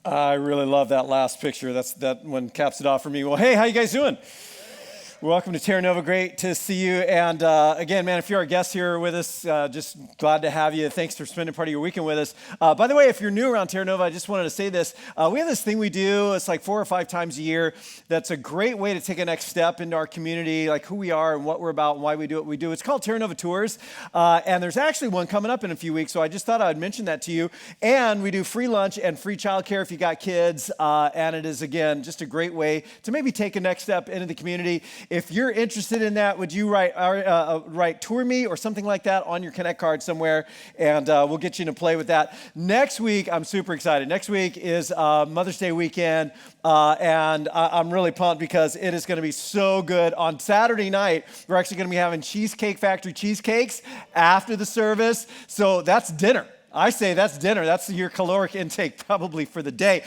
I really love that last picture. That one caps it off for me. Well, hey, how you guys doing? Welcome to Terra Nova. Great to see you. And again, man, if you're a guest here with us, just glad to have you. Thanks for spending part of your weekend with us. By the way, if you're new around Terra Nova, I just wanted to say this. We have this thing we do. It's like 4 or 5 times a year. That's a great way to take a next step into our community, like who we are and what we're about and why we do what we do. It's called Terra Nova Tours. And there's actually one coming up in a few weeks. So I just thought I'd mention that to you. And we do free lunch and free childcare if you got kids. And it is, again, just a great way to maybe take a next step into the community. If you're interested in that, would you write Tour Me or something like that on your Connect card somewhere, and we'll get you to play with that. Next week, I'm super excited. Next week is Mother's Day weekend, and I'm really pumped because it is going to be so good. On Saturday night, we're actually going to be having Cheesecake Factory cheesecakes after the service, so that's dinner. I say that's dinner. That's your caloric intake probably for the day.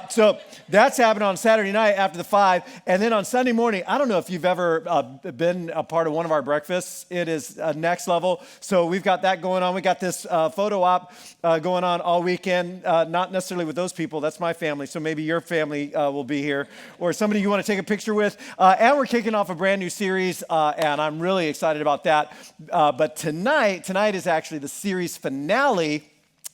So that's happening on Saturday night after the 5. And then on Sunday morning, I don't know if you've ever been a part of one of our breakfasts. It is next level. So we've got that going on. We got this photo op going on all weekend. Not necessarily with those people. That's my family. So maybe your family will be here. Or somebody you want to take a picture with. And we're kicking off a brand new series. And I'm really excited about that. But tonight is actually the series finale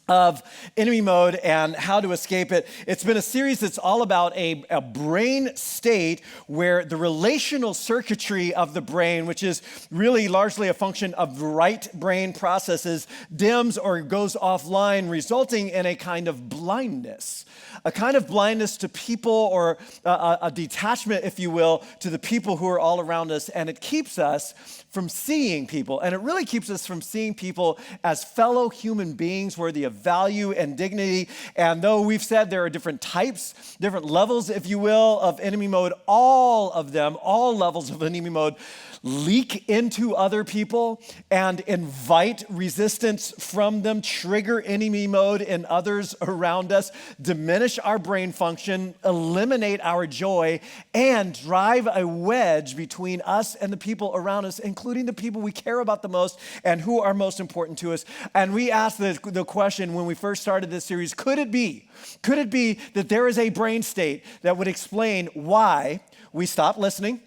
of Enemy Mode and how to escape it. It's been a series that's all about a brain state where the relational circuitry of the brain, which is really largely a function of right brain processes, dims or goes offline, resulting in a kind of blindness. A kind of blindness to people, or a detachment, if you will, to the people who are all around us. And it keeps us from seeing people. And it really keeps us from seeing people as fellow human beings worthy of value and dignity. And though we've said there are different types, different levels, if you will, of enemy mode, all of them, all levels of enemy mode, leak into other people and invite resistance from them, trigger enemy mode in others around us, diminish our brain function, eliminate our joy, and drive a wedge between us and the people around us, including the people we care about the most and who are most important to us. And we asked the question when we first started this series, could it be that there is a brain state that would explain why we stop listening,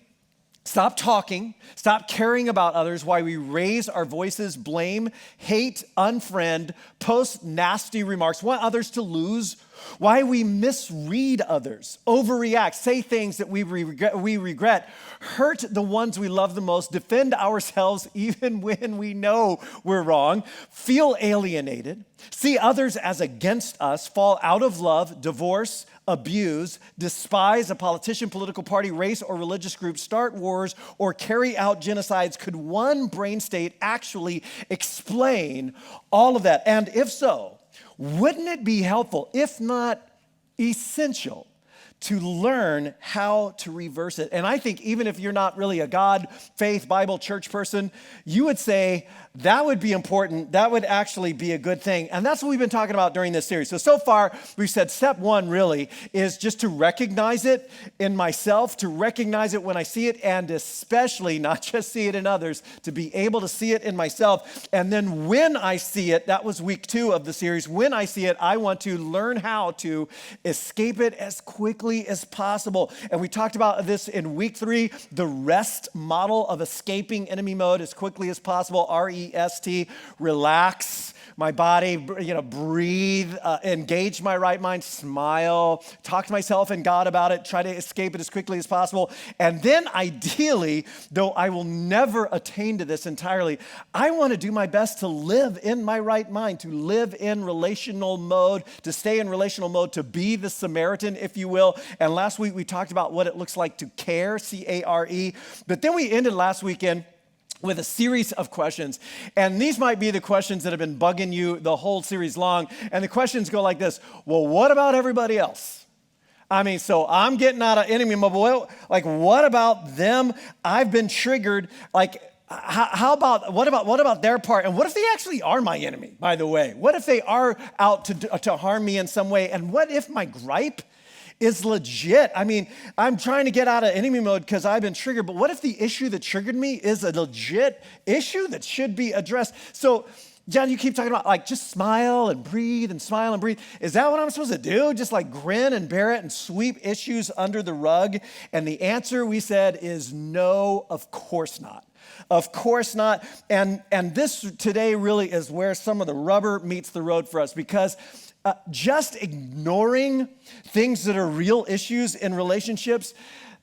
stop talking, stop caring about others, why we raise our voices, blame, hate, unfriend, post nasty remarks, want others to lose, why we misread others, overreact, say things that we regret, hurt the ones we love the most, defend ourselves even when we know we're wrong, feel alienated, see others as against us, fall out of love, divorce, abuse, despise a politician, political party, race, or religious group, start wars, or carry out genocides. Could one brain state actually explain all of that? And if so, wouldn't it be helpful, if not essential, to learn how to reverse it? And I think even if you're not really a God, faith, Bible, church person, you would say that would be important. That would actually be a good thing. And that's what we've been talking about during this series. So far, we've said step 1 really is just to recognize it in myself, to recognize it when I see it, and especially not just see it in others, to be able to see it in myself. And then when I see it, that was week 2 of the series, when I see it, I want to learn how to escape it as quickly as possible. And we talked about this in week 3, the REST model of escaping enemy mode as quickly as possible, REST, relax my body, breathe, engage my right mind, smile, talk to myself and God about it, try to escape it as quickly as possible. And then ideally, though I will never attain to this entirely, I want to do my best to live in my right mind, to live in relational mode, to stay in relational mode, to be the Samaritan, if you will. And last week we talked about what it looks like to care, C-A-R-E. But then we ended last weekend with a series of questions. And these might be the questions that have been bugging you the whole series long. And the questions go like this. Well, what about everybody else? So I'm getting out of enemy mode. Like, what about them? I've been triggered. Like, what about their part? And what if they actually are my enemy, by the way? What if they are out to harm me in some way? And what if my gripe is legit? I'm trying to get out of enemy mode because I've been triggered, but what if the issue that triggered me is a legit issue that should be addressed? So John, you keep talking about like just smile and breathe and smile and breathe. Is that what I'm supposed to do? Just like grin and bear it and sweep issues under the rug? And the answer, we said, is no, of course not. Of course not. And this today really is where some of the rubber meets the road for us, because just ignoring things that are real issues in relationships,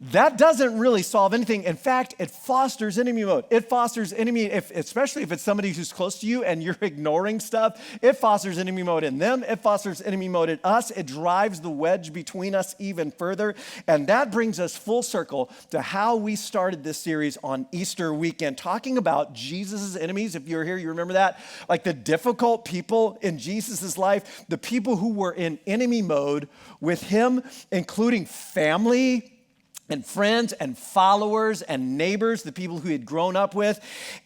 that doesn't really solve anything. In fact, it fosters enemy mode. It fosters enemy, especially if it's somebody who's close to you and you're ignoring stuff. It fosters enemy mode in them. It fosters enemy mode in us. It drives the wedge between us even further. And that brings us full circle to how we started this series on Easter weekend, talking about Jesus' enemies. If you're here, you remember that? Like the difficult people in Jesus' life, the people who were in enemy mode with him, including family, and friends and followers and neighbors, the people who he had grown up with,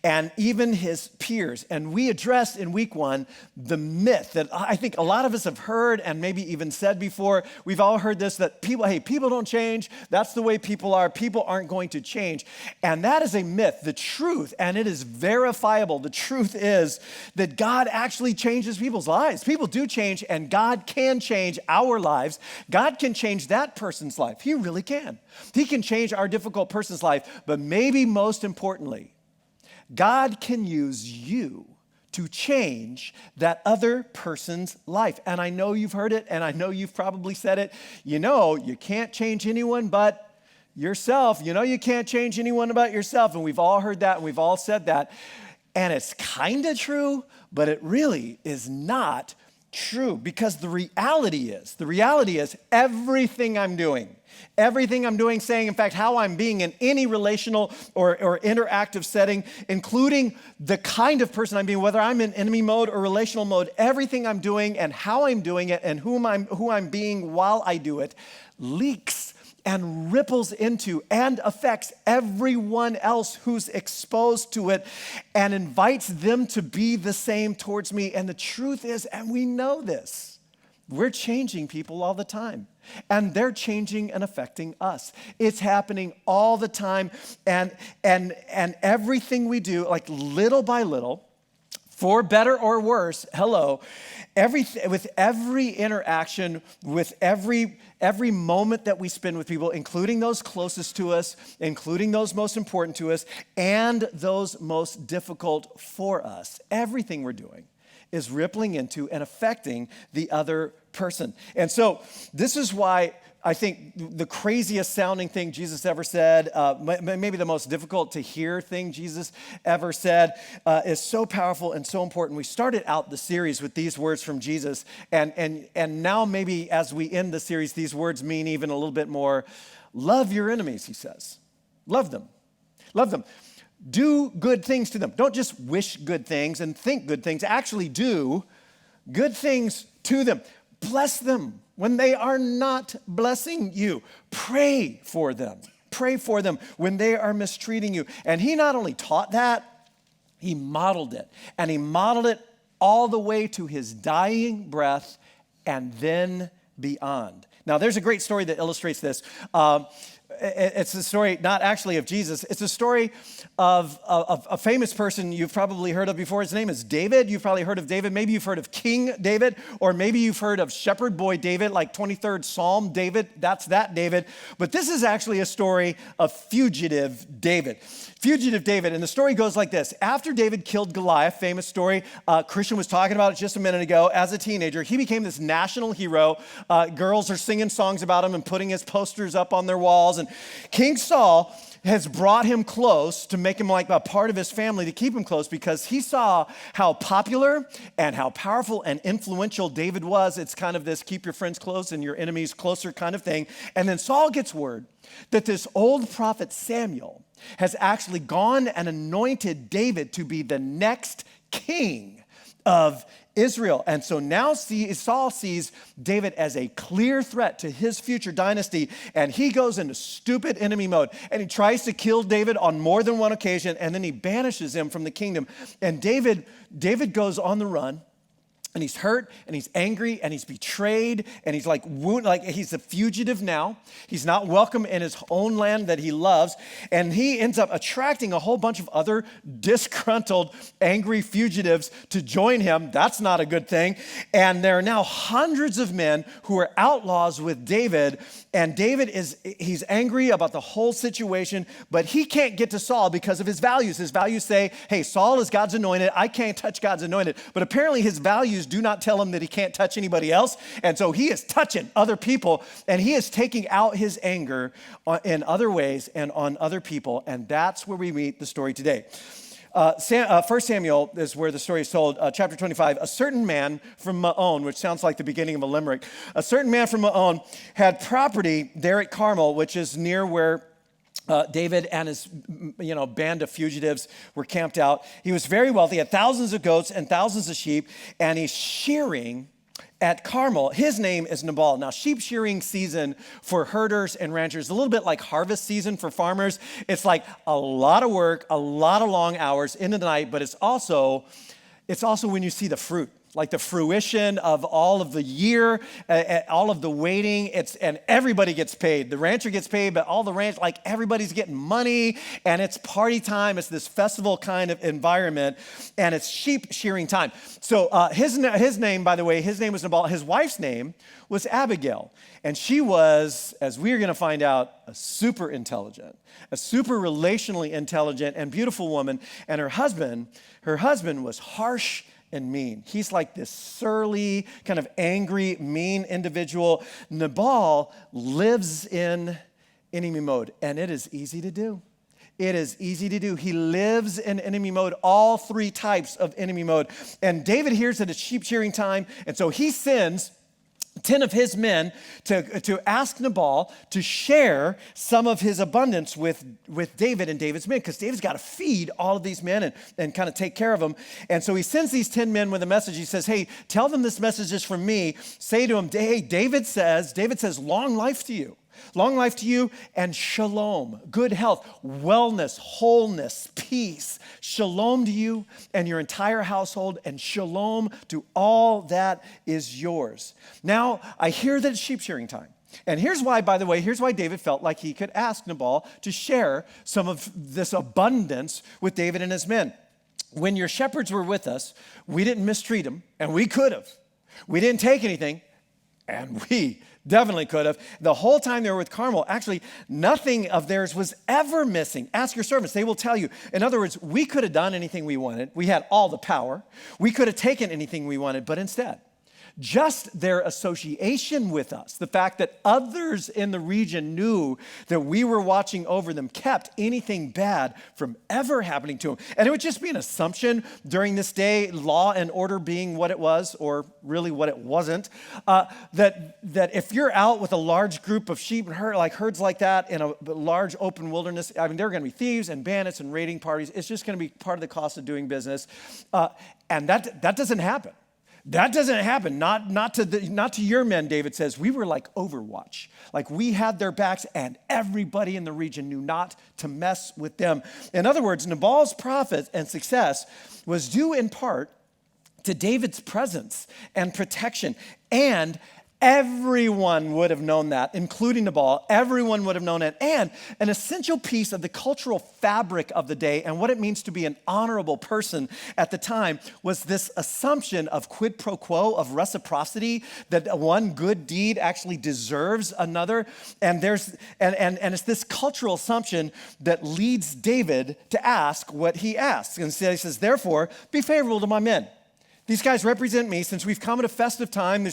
and even his peers. And we addressed in week one the myth that I think a lot of us have heard and maybe even said before. We've all heard this, that people don't change. That's the way people are. People aren't going to change. And that is a myth. The truth, and it is verifiable, the truth is that God actually changes people's lives. People do change, and God can change our lives. God can change that person's life. He really can. He can change our difficult person's life, but maybe most importantly, God can use you to change that other person's life. And I know you've heard it, and I know you've probably said it. You know, you can't change anyone but yourself. You know, you can't change anyone but yourself. And we've all heard that, and we've all said that. And it's kind of true, but it really is not true, because the reality is everything I'm doing, saying, in fact, how I'm being in any relational or interactive setting, including the kind of person I'm being, whether I'm in enemy mode or relational mode, everything I'm doing and how I'm doing it and who I'm being while I do it leaks and ripples into and affects everyone else who's exposed to it and invites them to be the same towards me. And the truth is, and we know this, we're changing people all the time. And they're changing and affecting us. It's happening all the time. And everything we do, like little by little, for better or worse, with every interaction, with every moment that we spend with people, including those closest to us, including those most important to us, and those most difficult for us, everything we're doing is rippling into and affecting the other person. And so this is why I think the craziest sounding thing Jesus ever said, maybe the most difficult to hear thing Jesus ever said, is so powerful and so important. We started out the series with these words from Jesus, and now maybe as we end the series, these words mean even a little bit more. Love your enemies, he says. Love them. Love them. Do good things to them. Don't just wish good things and think good things. Actually do good things to them. Bless them when they are not blessing you. Pray for them. Pray for them when they are mistreating you. And he not only taught that, he modeled it. And he modeled it all the way to his dying breath and then beyond. Now, there's a great story that illustrates this. It's a story not actually of Jesus. It's a story of a famous person you've probably heard of before. His name is David. You've probably heard of David. Maybe you've heard of King David, or maybe you've heard of Shepherd Boy David, like 23rd Psalm David. That's that David. But this is actually a story of fugitive David. Fugitive David. And the story goes like this. After David killed Goliath, famous story, Christian was talking about it just a minute ago, as a teenager, he became this national hero. Girls are singing songs about him and putting his posters up on their walls. And King Saul has brought him close to make him like a part of his family, to keep him close, because he saw how popular and how powerful and influential David was. It's kind of this keep your friends close and your enemies closer kind of thing. And then Saul gets word that this old prophet Samuel has actually gone and anointed David to be the next king of Israel. And so now Saul sees David as a clear threat to his future dynasty, and he goes into stupid enemy mode, and he tries to kill David on more than one occasion, and then he banishes him from the kingdom. And David goes on the run, and he's hurt, and he's angry, and he's betrayed, and he's like wounded, like he's a fugitive now. He's not welcome in his own land that he loves, and he ends up attracting a whole bunch of other disgruntled, angry fugitives to join him. That's not a good thing. And there are now hundreds of men who are outlaws with David, and he's angry about the whole situation, but he can't get to Saul because of his values. His values say, hey, Saul is God's anointed. I can't touch God's anointed. But apparently his values do not tell him that he can't touch anybody else. And so he is touching other people, and he is taking out his anger in other ways and on other people. And that's where we meet the story today. 1 Samuel is where the story is told, chapter 25. A certain man from Maon, which sounds like the beginning of a limerick, a certain man from Maon had property there at Carmel, which is near where David and his band of fugitives were camped out. He was very wealthy, had thousands of goats and thousands of sheep, and he's shearing at Carmel. His name is Nabal. Now, sheep shearing season for herders and ranchers is a little bit like harvest season for farmers. It's like a lot of work, a lot of long hours into the night, but it's also when you see the fruit. Like the fruition of all of the year, all of the waiting, and everybody gets paid. The rancher gets paid, but all the ranch, like everybody's getting money, and it's party time. It's this festival kind of environment, and it's sheep shearing time. So his name, by the way, his name was Nabal. His wife's name was Abigail, and she was, as we're going to find out, a super intelligent, a super relationally intelligent and beautiful woman, and her husband was harsh and mean. He's like this surly, kind of angry, mean individual. Nabal lives in enemy mode, and it is easy to do. It is easy to do. He lives in enemy mode, all three types of enemy mode. And David hears that it's sheep shearing time, and so he sends 10 of his men to ask Nabal to share some of his abundance with David and David's men, because David's got to feed all of these men and kind of take care of them. And so he sends these 10 men with a message. He says, hey, tell them this message is from me. Say to them, hey, David says, long life to you. Long life to you and shalom, good health, wellness, wholeness, peace. Shalom to you and your entire household, and shalom to all that is yours. Now, I hear that it's sheep shearing time. And here's why, by the way, David felt like he could ask Nabal to share some of this abundance with David and his men. When your shepherds were with us, we didn't mistreat them, and we could have. We didn't take anything, and we definitely could have. The whole time they were with Carmel, actually, nothing of theirs was ever missing. Ask your servants, they will tell you. In other words, we could have done anything we wanted. We had all the power. We could have taken anything we wanted, but instead, just their association with us, the fact that others in the region knew that we were watching over them, kept anything bad from ever happening to them. And it would just be an assumption during this day, law and order being what it was, or really what it wasn't, that if you're out with a large group of sheep and herds like that in a large open wilderness, I mean, there are going to be thieves and bandits and raiding parties. It's just going to be part of the cost of doing business. And that doesn't happen. That doesn't happen, not to your men, David says. We were like Overwatch. Like we had their backs, and everybody in the region knew not to mess with them. In other words, Nabal's profit and success was due in part to David's presence and protection. And everyone would have known that, including Nabal. Everyone would have known it. And an essential piece of the cultural fabric of the day and what it means to be an honorable person at the time was this assumption of quid pro quo, of reciprocity, that one good deed actually deserves another. And it's this cultural assumption that leads David to ask what he asks. And so he says, therefore, be favorable to my men. These guys represent me since we've come at a festive time,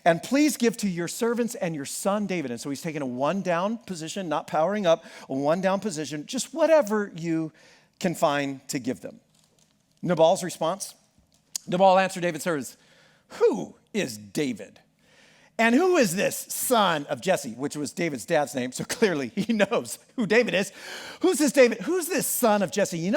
and please give to your servants and your son David. And so he's taking a one down position, not powering up, a one down position, just whatever you can find to give them. Nabal's response? Nabal answered David's servants, who is David? And who is this son of Jesse, which was David's dad's name, so clearly he knows who David is. Who's this David? Who's this son of Jesse?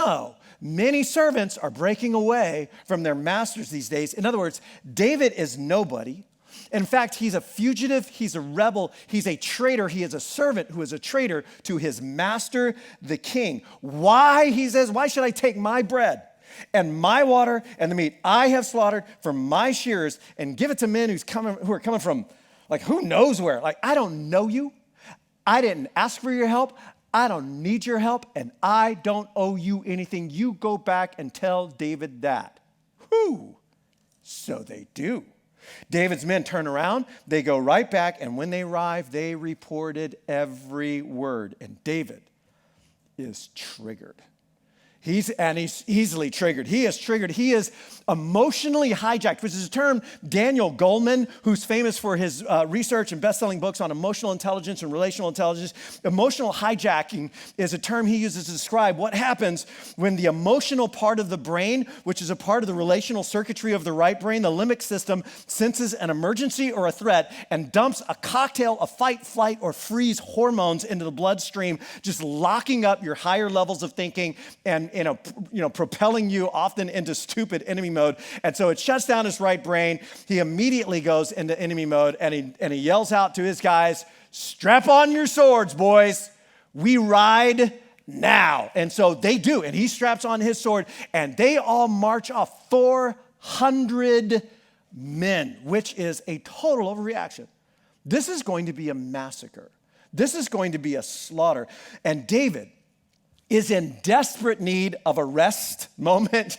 Many servants are breaking away from their masters these days. In other words, David is nobody. In fact, he's a fugitive, he's a rebel, he's a traitor, he is a servant who is a traitor to his master, the king. Why, he says, why should I take my bread and my water and the meat I have slaughtered for my shearers, and give it to men who are coming from, like, who knows where. Like, I don't know you. I didn't ask for your help. I don't need your help, and I don't owe you anything. You go back and tell David that. Whew. So they do. David's men turn around, they go right back, and when they arrive, they reported every word. And David is triggered. He's easily triggered. He is triggered. He is emotionally hijacked, which is a term Daniel Goleman, who's famous for his research and best-selling books on emotional intelligence and relational intelligence. Emotional hijacking is a term he uses to describe what happens when the emotional part of the brain, which is a part of the relational circuitry of the right brain, the limbic system, senses an emergency or a threat and dumps a cocktail of fight, flight, or freeze hormones into the bloodstream, just locking up your higher levels of thinking and propelling you often into stupid enemy mode. And so it shuts down his right brain. He immediately goes into enemy mode, and he yells out to his guys, "Strap on your swords, boys. We ride now." And so they do, and he straps on his sword, and they all march off, 400 men, which is a total overreaction. This is going to be a massacre. This is going to be a slaughter. And David is in desperate need of a rest moment,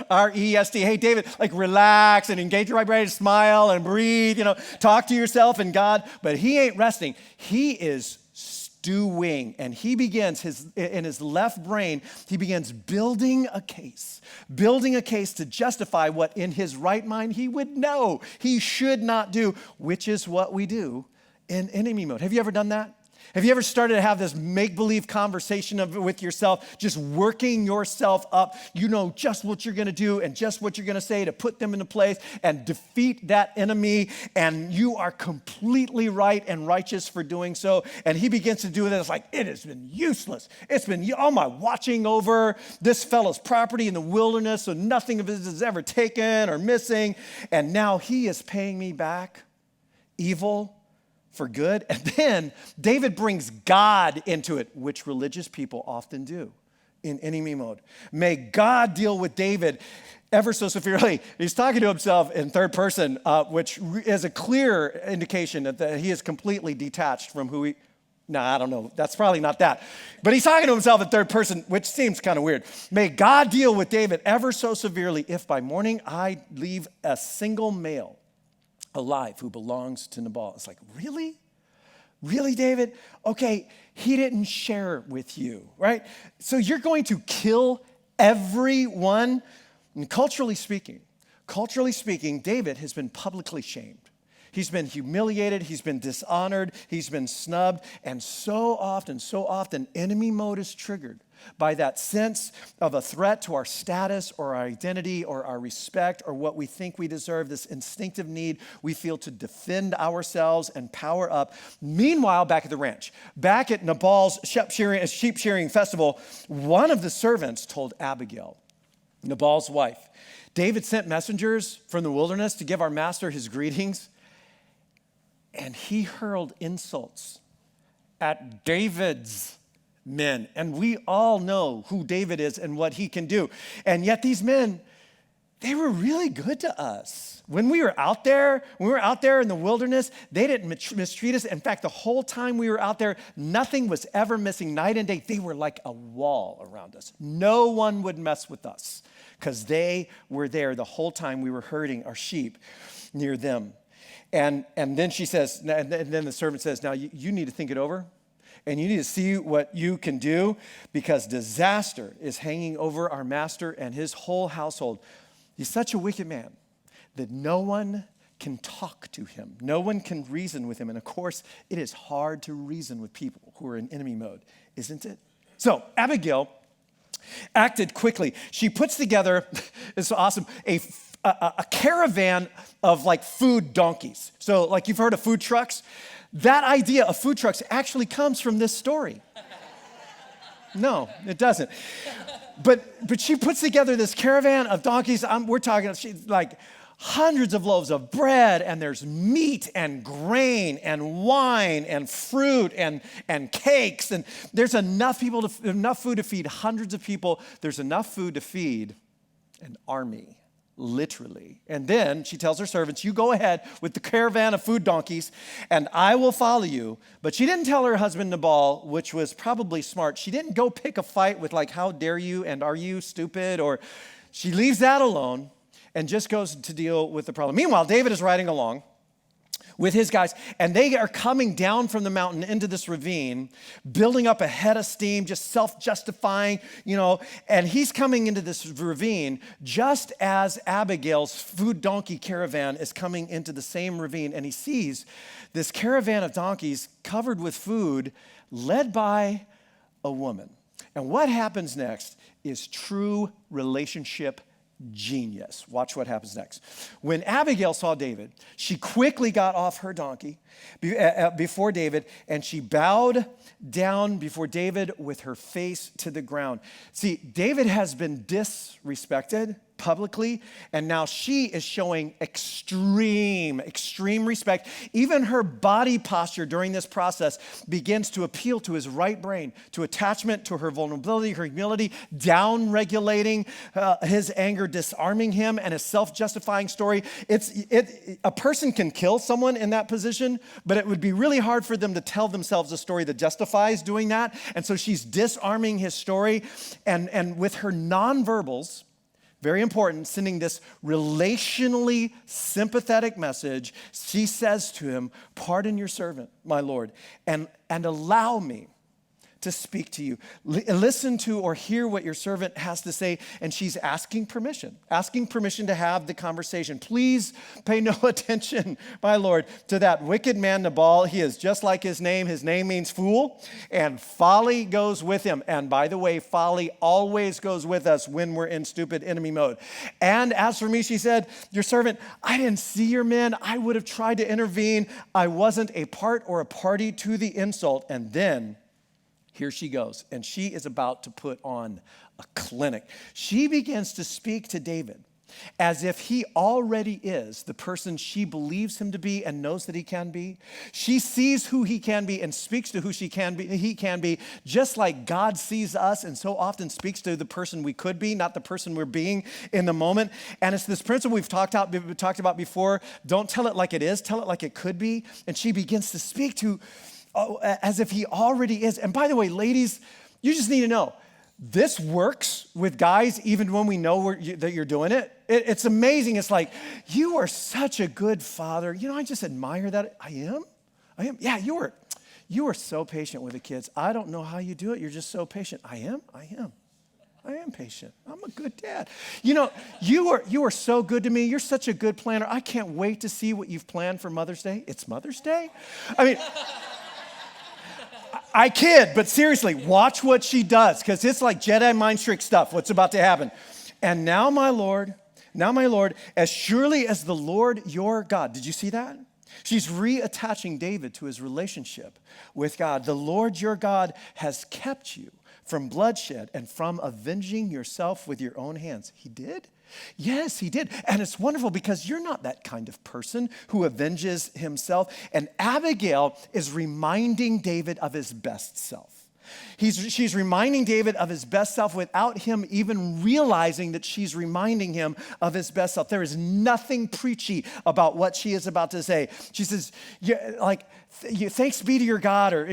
R-E-S-T. Hey, David, like, relax and engage your right brain, smile and breathe, talk to yourself and God. But he ain't resting. He is stewing, and he begins in his left brain, he begins building a case to justify what in his right mind he would know he should not do, which is what we do in enemy mode. Have you ever done that? Have you ever started to have this make-believe conversation with yourself, just working yourself up? You know just what you're going to do and just what you're going to say to put them into place and defeat that enemy, and you are completely right and righteous for doing so. And he begins to do this like, it has been useless. It's been all my watching over this fellow's property in the wilderness, so nothing of his is ever taken or missing, and now he is paying me back evil for good. And then David brings God into it, which religious people often do in enemy mode. May God deal with David ever so severely. He's talking to himself in third person, which is a clear indication that he is completely detached from who he... No, I don't know. That's probably not that. But he's talking to himself in third person, which seems kind of weird. May God deal with David ever so severely if by morning I leave a single male alive who belongs to Nabal. It's like, really? Really, David? Okay, he didn't share with you, right? So you're going to kill everyone? And culturally speaking, David has been publicly shamed. He's been humiliated, he's been dishonored, he's been snubbed, and so often, enemy mode is triggered by that sense of a threat to our status or our identity or our respect or what we think we deserve, this instinctive need we feel to defend ourselves and power up. Meanwhile, back at the ranch, back at Nabal's sheep shearing festival, one of the servants told Abigail, Nabal's wife, David sent messengers from the wilderness to give our master his greetings, and he hurled insults at David's men. And we all know who David is and what he can do. And yet these men, they were really good to us. When we were out there in the wilderness, they didn't mistreat us. In fact, the whole time we were out there, nothing was ever missing night and day. They were like a wall around us. No one would mess with us because they were there the whole time we were herding our sheep near them. And then she says, and then the servant says, now you need to think it over. And you need to see what you can do because disaster is hanging over our master and his whole household. He's such a wicked man that no one can talk to him. No one can reason with him. And of course, it is hard to reason with people who are in enemy mode, isn't it? So Abigail acted quickly. She puts together, it's awesome, a caravan of like food donkeys. So like you've heard of food trucks. That idea of food trucks actually comes from this story. No, it doesn't. But she puts together this caravan of donkeys. We're talking like hundreds of loaves of bread, and there's meat and grain and wine and fruit and cakes, and there's enough food to feed hundreds of people. There's enough food to feed an army, literally. And then she tells her servants, you go ahead with the caravan of food donkeys and I will follow you. But she didn't tell her husband Nabal, which was probably smart. She didn't go pick a fight with like, how dare you and are you stupid? Or she leaves that alone and just goes to deal with the problem. Meanwhile, David is riding along with his guys, and they are coming down from the mountain into this ravine, building up a head of steam, just self-justifying, and he's coming into this ravine just as Abigail's food donkey caravan is coming into the same ravine, and he sees this caravan of donkeys covered with food led by a woman. And what happens next is true relationship genius. Watch what happens next. When Abigail saw David, she quickly got off her donkey before David, and she bowed down before David with her face to the ground. See, David has been disrespected publicly, and now she is showing extreme respect. Even her body posture during this process begins to appeal to his right brain, to attachment, to her vulnerability, her humility, down-regulating his anger, disarming him, and a self-justifying story. A person can kill someone in that position, but it would be really hard for them to tell themselves a story that justifies doing that. And so she's disarming his story, and with her nonverbals, very important, sending this relationally sympathetic message, she says to him, pardon your servant, my Lord, and allow me to speak to you. Listen to or hear what your servant has to say. And she's asking permission to have the conversation. Please pay no attention, my Lord, to that wicked man Nabal. He is just like his name. His name means fool, and folly goes with him. And by the way, folly always goes with us when we're in stupid enemy mode. And as for me, she said, your servant, I didn't see your men. I would have tried to intervene. I wasn't a part or a party to the insult. And then here she goes, and she is about to put on a clinic. She begins to speak to David as if he already is the person she believes him to be and knows that he can be. She sees who he can be and speaks to who he can be, just like God sees us and so often speaks to the person we could be, not the person we're being in the moment. And it's this principle we've talked about before. Don't tell it like it is, tell it like it could be. And she begins to speak to as if he already is. And by the way, ladies, you just need to know, this works with guys even when we know that you're doing it. It's amazing. It's like, you are such a good father. I just admire that. I am. Yeah, you are so patient with the kids. I don't know how you do it. You're just so patient. I am patient. I'm a good dad. You are so good to me. You're such a good planner. I can't wait to see what you've planned for Mother's Day. It's Mother's Day? I mean, I kid, but seriously, watch what she does, because it's like Jedi mind trick stuff, what's about to happen. And now, my Lord, as surely as the Lord your God, did you see that? She's reattaching David to his relationship with God. The Lord your God has kept you from bloodshed and from avenging yourself with your own hands. He did? Yes, he did. And it's wonderful because you're not that kind of person who avenges himself. And Abigail is reminding David of his best self. She's reminding David of his best self without him even realizing that she's reminding him of his best self. There is nothing preachy about what she is about to say. She says, thanks be to your God, or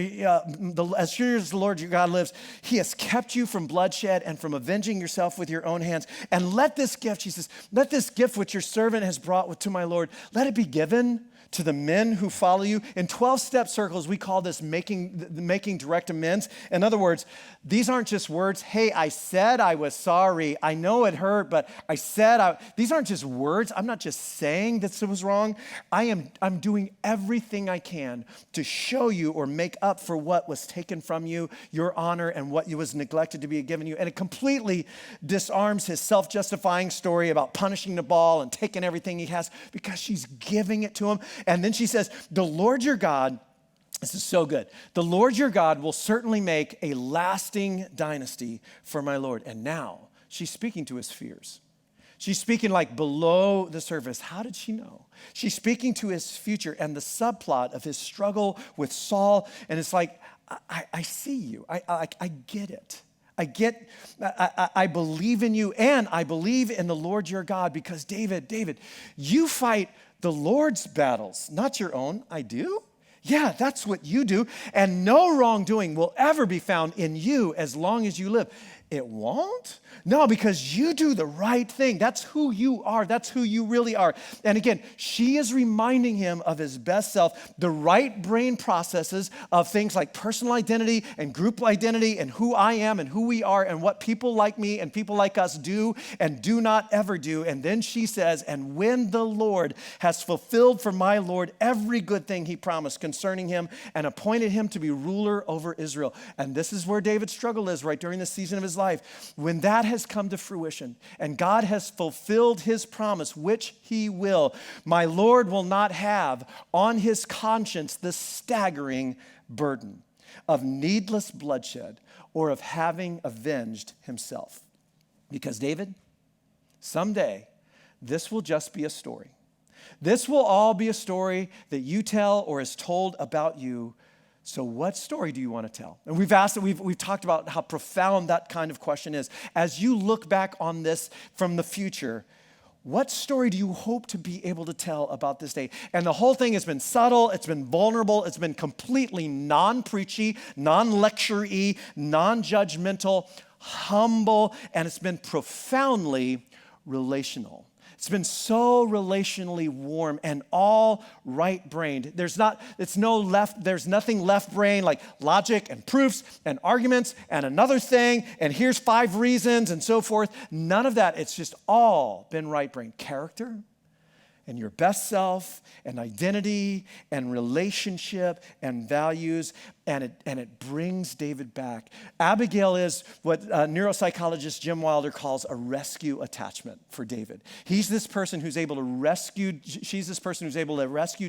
as sure as the Lord your God lives, he has kept you from bloodshed and from avenging yourself with your own hands. And let this gift, she says, let this gift which your servant has brought to my Lord, let it be given to the men who follow you. In 12-step circles, we call this making direct amends. In other words, these aren't just words. Hey, I said I was sorry. I know it hurt, but I said these aren't just words. I'm not just saying that it was wrong. I'm doing everything I can to show you or make up for what was taken from you, your honor, and what was neglected to be given you. And it completely disarms his self-justifying story about punishing Nabal and taking everything he has, because she's giving it to him. And then she says, the Lord your God, this is so good. The Lord your God will certainly make a lasting dynasty for my Lord. And now she's speaking to his fears. She's speaking like below the surface. How did she know? She's speaking to his future and the subplot of his struggle with Saul. And it's like, I see you. I get it. I believe in you, and I believe in the Lord your God, because David, you fight the Lord's battles, not your own. I do? Yeah, that's what you do. And no wrongdoing will ever be found in you as long as you live. It won't? No, because you do the right thing. That's who you are. That's who you really are. And again, she is reminding him of his best self, the right brain processes of things like personal identity and group identity and who I am and who we are and what people like me and people like us do and do not ever do. And then she says, and when the Lord has fulfilled for my Lord every good thing he promised concerning him and appointed him to be ruler over Israel. And this is where David's struggle is right during the season of his life. When that has come to fruition and God has fulfilled his promise, which he will, my Lord will not have on his conscience the staggering burden of needless bloodshed or of having avenged himself. Because David, someday this will just be a story. This will all be a story that you tell or is told about you. So what story do you want to tell? And we've talked about how profound that kind of question is. As you look back on this from the future, what story do you hope to be able to tell about this day? And the whole thing has been subtle, it's been vulnerable, it's been completely non-preachy, non-lecture-y, non-judgmental, humble, and it's been profoundly relational. It's been so relationally warm and all right-brained. There's nothing left brain like logic and proofs and arguments and another thing and here's 5 reasons and so forth. None of that. It's just all been right-brained. Character and your best self and identity and relationship and values, and it brings David back. Abigail is what neuropsychologist Jim Wilder calls a rescue attachment for David. She's this person who's able to rescue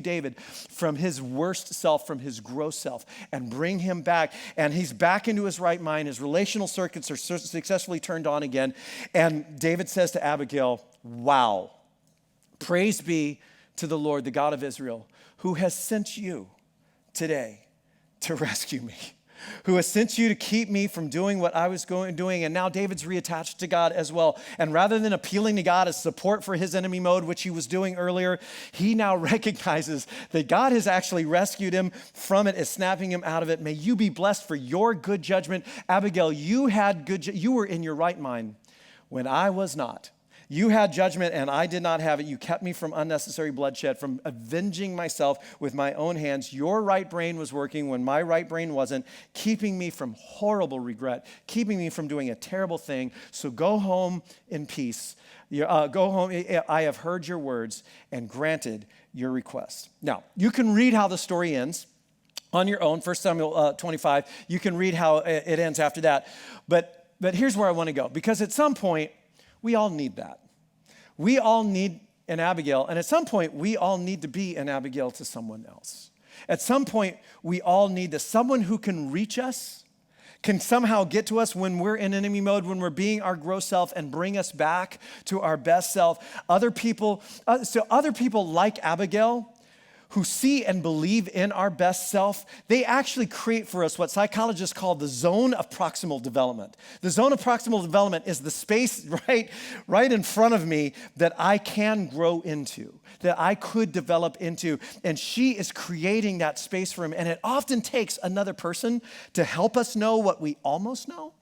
David from his worst self, from his gross self, and bring him back. And he's back into his right mind. His relational circuits are successfully turned on again. And David says to Abigail, wow, praise be to the Lord, the God of Israel, who has sent you today to rescue me, who has sent you to keep me from doing what I was doing. And now David's reattached to God as well. And rather than appealing to God as support for his enemy mode, which he was doing earlier, he now recognizes that God has actually rescued him from it, is snapping him out of it. May you be blessed for your good judgment. Abigail, you were in your right mind when I was not. You had judgment and I did not have it. You kept me from unnecessary bloodshed, from avenging myself with my own hands. Your right brain was working when my right brain wasn't, keeping me from horrible regret, keeping me from doing a terrible thing. So go home in peace. Go home. I have heard your words and granted your request. Now, you can read how the story ends on your own, 1 Samuel 25. You can read how it ends after that. But here's where I want to go, because at some point, we all need that. We all need an Abigail, and at some point, we all need to be an Abigail to someone else. At some point, we all need someone who can reach us, can somehow get to us when we're in enemy mode, when we're being our gross self, and bring us back to our best self. Other people like Abigail, who see and believe in our best self, they actually create for us what psychologists call the zone of proximal development. The zone of proximal development is the space right in front of me that I can grow into, that I could develop into. And she is creating that space for him. And it often takes another person to help us know what we almost know.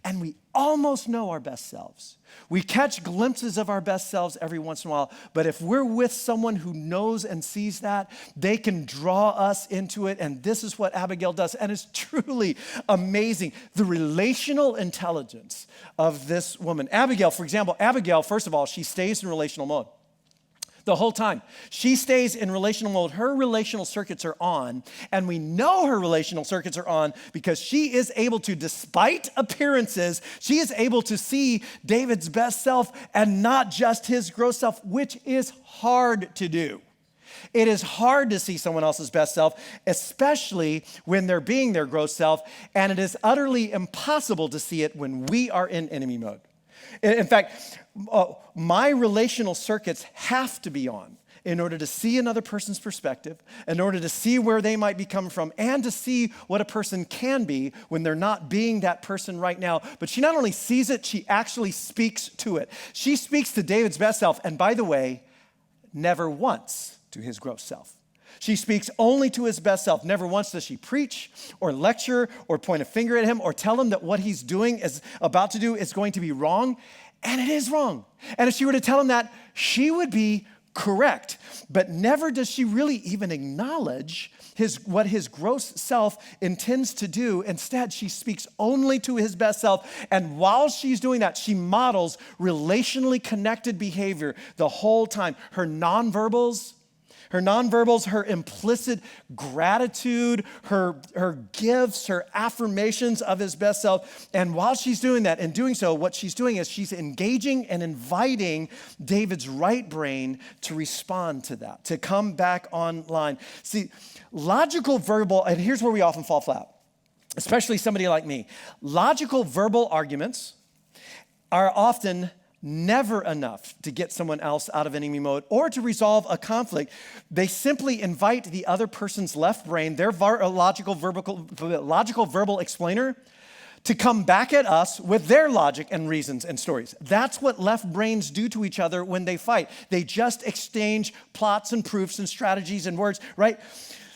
And we almost know our best selves. We catch glimpses of our best selves every once in a while, but if we're with someone who knows and sees that, they can draw us into it, and this is what Abigail does, and it's truly amazing. The relational intelligence of this woman. Abigail, for example, first of all, she stays in relational mode. The whole time. She stays in relational mode. Her relational circuits are on, and we know her relational circuits are on because she is able to, despite appearances, she is able to see David's best self and not just his gross self, which is hard to do. It is hard to see someone else's best self, especially when they're being their gross self, and it is utterly impossible to see it when we are in enemy mode. In fact, my relational circuits have to be on. in order to see another person's perspective, in order to see where they might be coming from, and to see what a person can be when they're not being that person right now. But she not only sees it, she actually speaks to it. She speaks to David's best self, and by the way, never once to his gross self. She speaks only to his best self. Never once does she preach or lecture or point a finger at him or tell him that what he's doing is about to do is going to be wrong, and it is wrong. And if she were to tell him that, she would be correct, but never does she really even acknowledge what his gross self intends to do. Instead, she speaks only to his best self, and while she's doing that, she models relationally connected behavior the whole time. Her nonverbals, her implicit gratitude, her gifts, her affirmations of his best self. And while she's doing that, and doing so, what she's doing is she's engaging and inviting David's right brain to respond to that, to come back online. See, logical verbal, and here's where we often fall flat, especially somebody like me. Logical verbal arguments are often never enough to get someone else out of enemy mode or to resolve a conflict. They simply invite the other person's left brain, their logical verbal explainer, to come back at us with their logic and reasons and stories. That's what left brains do to each other when they fight. They just exchange plots and proofs and strategies and words, right?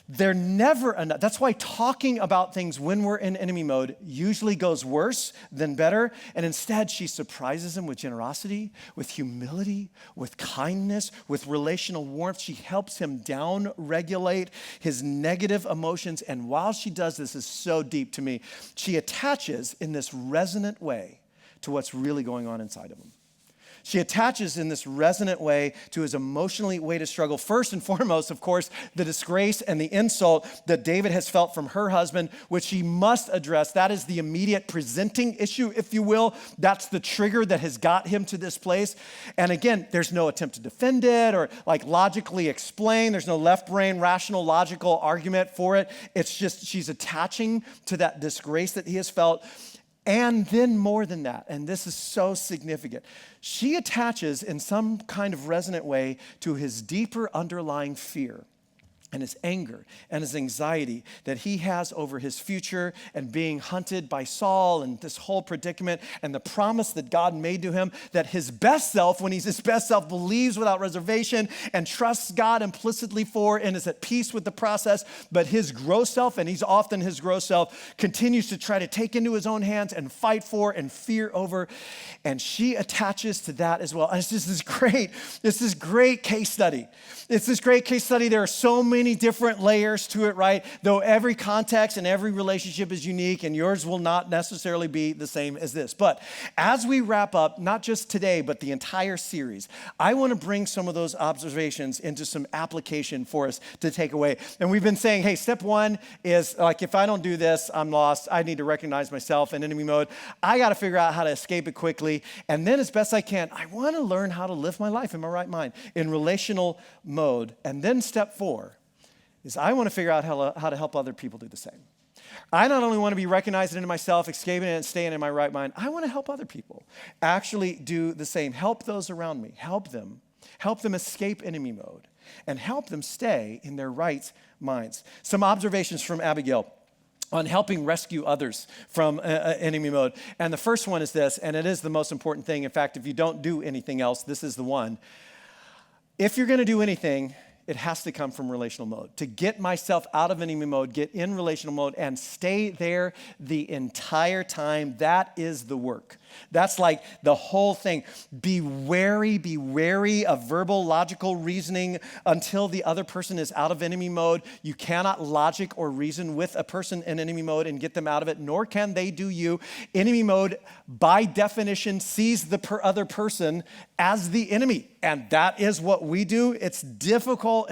They're never enough. That's why talking about things when we're in enemy mode usually goes worse than better. And instead, she surprises him with generosity, with humility, with kindness, with relational warmth. She helps him down-regulate his negative emotions. And while she does this, is so deep to me, she attaches in this resonant way to what's really going on inside of him. She attaches in this resonant way to his emotionally weighted struggle. First and foremost, of course, the disgrace and the insult that David has felt from her husband, which he must address. That is the immediate presenting issue, if you will. That's the trigger that has got him to this place. And again, there's no attempt to defend it or like logically explain. There's no left brain, rational, logical argument for it. It's just she's attaching to that disgrace that he has felt. And then more than that, and this is so significant, she attaches in some kind of resonant way to his deeper underlying fear and his anger and his anxiety that he has over his future and being hunted by Saul and this whole predicament and the promise that God made to him that his best self, when he's his best self, believes without reservation and trusts God implicitly for and is at peace with the process, but his gross self, and he's often his gross self, continues to try to take into his own hands and fight for and fear over, and she attaches to that as well. And it's just this great case study. It's this great case study. There are so many different layers to it, right? Though every context and every relationship is unique and yours will not necessarily be the same as this. But as we wrap up, not just today, but the entire series, I want to bring some of those observations into some application for us to take away. And we've been saying, hey, step one is like, if I don't do this, I'm lost. I need to recognize myself in enemy mode. I got to figure out how to escape it quickly. And then as best I can, I want to learn how to live my life in my right mind in relational mode. And then step 4 is I want to figure out how to help other people do the same. I not only want to be recognizing into myself, escaping it, and staying in my right mind, I want to help other people actually do the same. Help those around me. Help them escape enemy mode and help them stay in their right minds. Some observations from Abigail on helping rescue others from enemy mode. And the first one is this, and it is the most important thing. In fact, if you don't do anything else, this is the one. If you're going to do anything, it has to come from relational mode. To get myself out of enemy mode, get in relational mode, and stay there the entire time, that is the work. That's like the whole thing. Be wary of verbal, logical reasoning until the other person is out of enemy mode. You cannot logic or reason with a person in enemy mode and get them out of it, nor can they do you. Enemy mode, by definition, sees the other person as the enemy. And that is what we do. It's difficult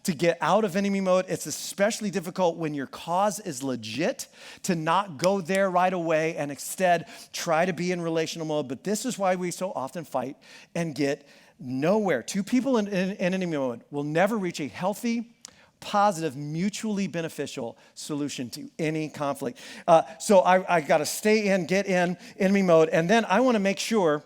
to get out of enemy mode. It's especially difficult when your cause is legit to not go there right away and instead try to be in relational mode. But this is why we so often fight and get nowhere. Two people in enemy mode will never reach a healthy, positive, mutually beneficial solution to any conflict. So I got to stay in, get in enemy mode. And then I want to make sure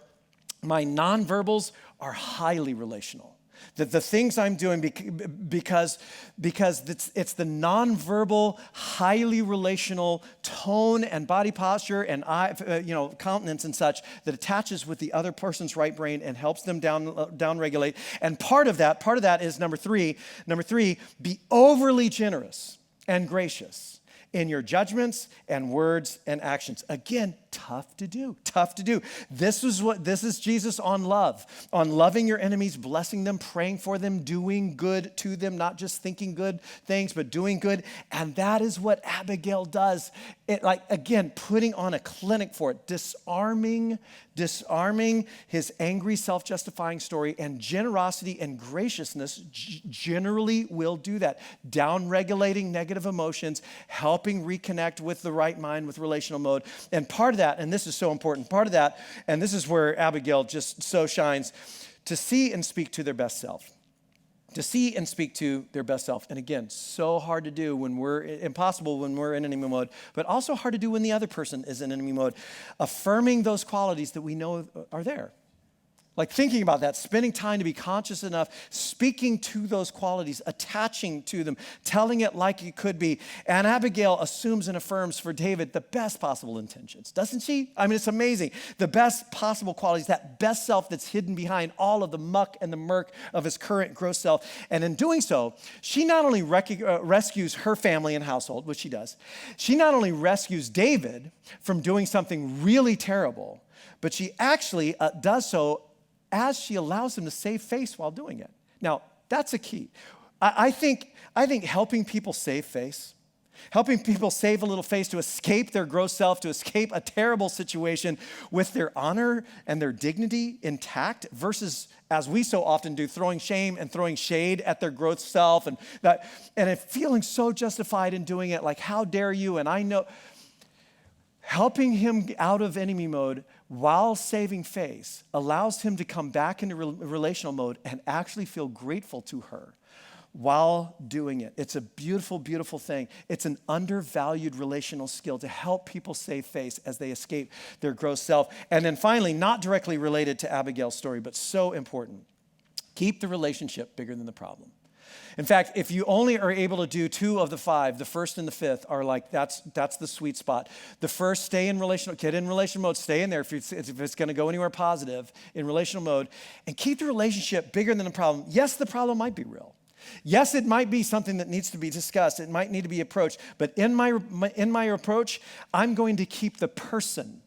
my nonverbals are highly relational. That the things I'm doing because it's the nonverbal, highly relational tone and body posture and countenance and such that attaches with the other person's right brain and helps them down regulate. And part of that is number three, be overly generous and gracious in your judgments and words and actions. Again, tough to do. This is Jesus on love, on loving your enemies, blessing them, praying for them, doing good to them, not just thinking good things, but doing good. And that is what Abigail does. Again, putting on a clinic for it, disarming his angry, self-justifying story, and generosity and graciousness generally will do that. Down-regulating negative emotions, helping reconnect with the right mind, with relational mode. And part of that, and this is so important, and this is where Abigail just so shines, to see and speak to their best self. To see and speak to their best self. And again, so hard to do impossible when we're in enemy mode, but also hard to do when the other person is in enemy mode. Affirming those qualities that we know are there. Like thinking about that, spending time to be conscious enough, speaking to those qualities, attaching to them, telling it like it could be. And Abigail assumes and affirms for David the best possible intentions, doesn't she? I mean, it's amazing. The best possible qualities, that best self that's hidden behind all of the muck and the murk of his current gross self. And in doing so, she not only rescues her family and household, which she does, she not only rescues David from doing something really terrible, but she actually does so as she allows him to save face while doing it. Now, that's a key. I think helping people save face, helping people save a little face to escape their gross self, to escape a terrible situation with their honor and their dignity intact versus, as we so often do, throwing shame and throwing shade at their gross self and feeling so justified in doing it, like, how dare you? And I know, helping him out of enemy mode while saving face allows him to come back into relational mode and actually feel grateful to her while doing it. It's a beautiful, beautiful thing. It's an undervalued relational skill to help people save face as they escape their gross self. And then finally, not directly related to Abigail's story, but so important, keep the relationship bigger than the problem. In fact, if you only are able to do 2 of the 5, the first and the fifth are like, that's the sweet spot. The first, get in relational mode, stay in there if it's going to go anywhere positive in relational mode, and keep the relationship bigger than the problem. Yes, the problem might be real. Yes, it might be something that needs to be discussed. It might need to be approached. But in my approach, I'm going to keep the person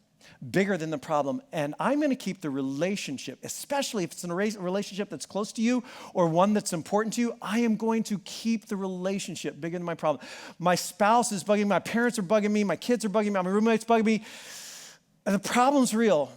bigger than the problem. And I'm going to keep the relationship, especially if it's a relationship that's close to you or one that's important to you, I am going to keep the relationship bigger than my problem. My spouse is bugging me, my parents are bugging me, my kids are bugging me, my roommate's bugging me. And the problem's real,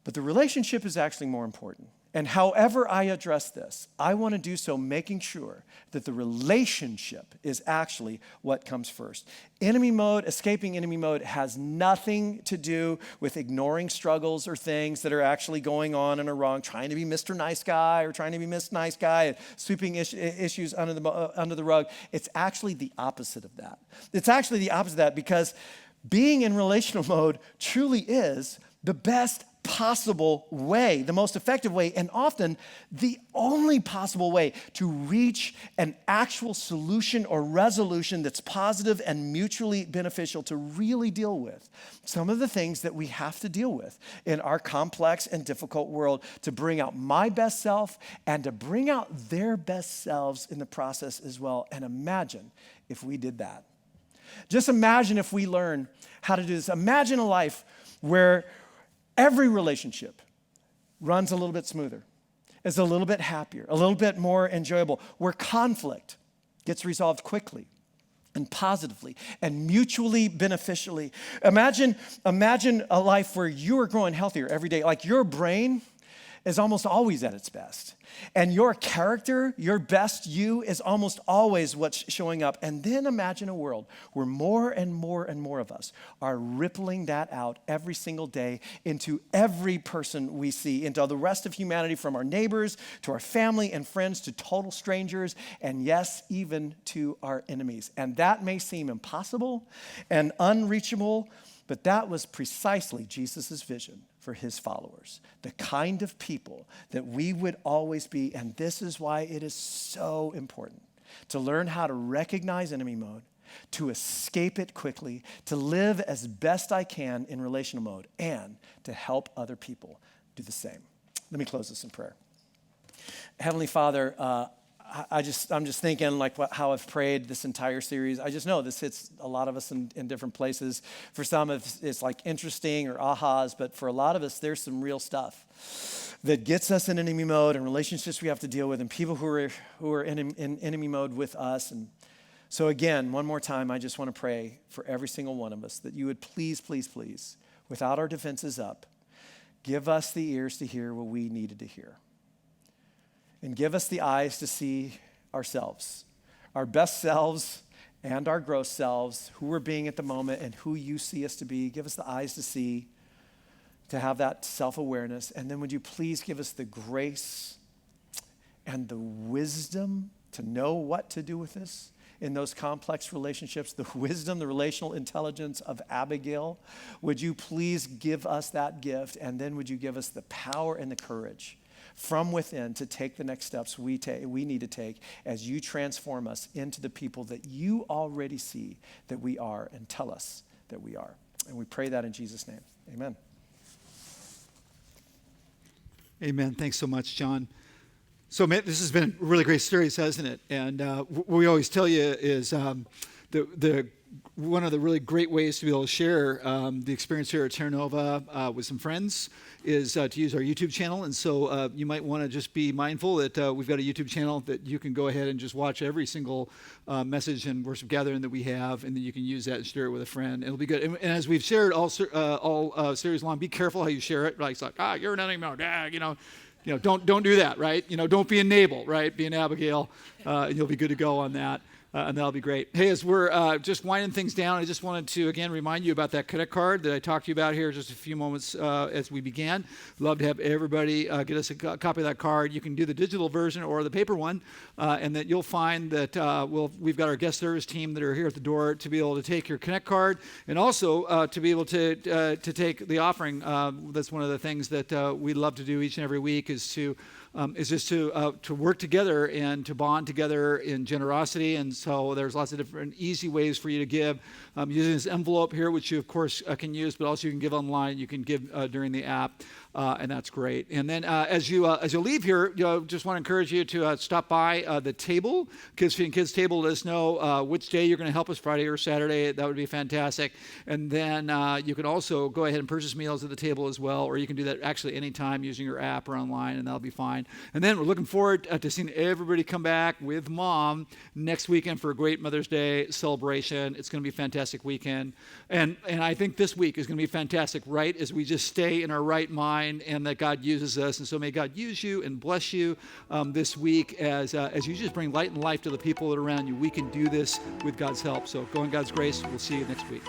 but the relationship is actually more important. And however I address this, I want to do so making sure that the relationship is actually what comes first. Escaping enemy mode has nothing to do with ignoring struggles or things that are actually going on and are wrong, trying to be Mr. Nice Guy or trying to be Miss Nice Guy and sweeping issues under the rug. It's actually the opposite of that. Because being in relational mode truly is the best possible way, the most effective way, and often the only possible way to reach an actual solution or resolution that's positive and mutually beneficial to really deal with some of the things that we have to deal with in our complex and difficult world, to bring out my best self and to bring out their best selves in the process as well. And imagine if we did that. Just imagine if we learn how to do this. Imagine a life where every relationship runs a little bit smoother, is a little bit happier, a little bit more enjoyable, where conflict gets resolved quickly and positively and mutually beneficially. Imagine a life where you are growing healthier every day, like your brain is almost always at its best. And your character, your best you, is almost always what's showing up. And then imagine a world where more and more and more of us are rippling that out every single day into every person we see, into the rest of humanity, from our neighbors to our family and friends to total strangers, and yes, even to our enemies. And that may seem impossible and unreachable, but that was precisely Jesus' vision for for his followers, the kind of people that we would always be. And this is why it is so important to learn how to recognize enemy mode, to escape it quickly, to live as best I can in relational mode, and to help other people do the same. Let me close this in prayer. Heavenly Father, I'm just thinking like how I've prayed this entire series. I just know this hits a lot of us in different places. For some, it's like interesting or ahas, but for a lot of us, there's some real stuff that gets us in enemy mode and relationships we have to deal with and people who are in enemy mode with us. And so again, one more time, I just want to pray for every single one of us that you would please, please, please, without our defenses up, give us the ears to hear what we needed to hear. And give us the eyes to see ourselves, our best selves and our gross selves, who we're being at the moment and who you see us to be. Give us the eyes to see, to have that self-awareness. And then would you please give us the grace and the wisdom to know what to do with this in those complex relationships, the wisdom, the relational intelligence of Abigail. Would you please give us that gift? And then would you give us the power and the courage from within to take the next steps we need to take as you transform us into the people that you already see that we are and tell us that we are. And we pray that in Jesus' name. Amen. Amen. Thanks so much, John. So, man, this has been a really great series, hasn't it? And what we always tell you is the one of the really great ways to be able to share the experience here at Terra Nova with some friends is to use our YouTube channel. And so you might want to just be mindful that we've got a YouTube channel that you can go ahead and just watch every single message and worship gathering that we have, and then you can use that and share it with a friend. It'll be good. And as we've shared all series long, be careful how you share it. Like, it's like, you're an enemy mode, don't do that, right? Don't be an Nabal, right? Be an Abigail, and you'll be good to go on that. And that'll be great. Hey, as we're just winding things down, I just wanted to, again, remind you about that Connect card that I talked to you about here just a few moments as we began. Love to have everybody get us a copy of that card. You can do the digital version or the paper one, and that you'll find that we've got our guest service team that are here at the door to be able to take your Connect card and also to be able to take the offering. That's one of the things that we love to do each and every week is just to work together and to bond together in generosity. And so there's lots of different easy ways for you to give using this envelope here, which you of course can use, but also you can give online. You can give during the app, and that's great. And then as you leave here, just want to encourage you to stop by the table, Kids Feeding Kids table. Let us know which day you're going to help us, Friday or Saturday. That would be fantastic. And then you can also go ahead and purchase meals at the table as well, or you can do that actually anytime using your app or online, and that'll be fine. And then we're looking forward to seeing everybody come back with Mom next weekend for a great Mother's Day celebration. It's going to be a fantastic weekend. And I think this week is going to be fantastic, right, as we just stay in our right mind and that God uses us. And so may God use you and bless you this week as you just bring light and life to the people that are around you. We can do this with God's help. So go in God's grace. We'll see you next week.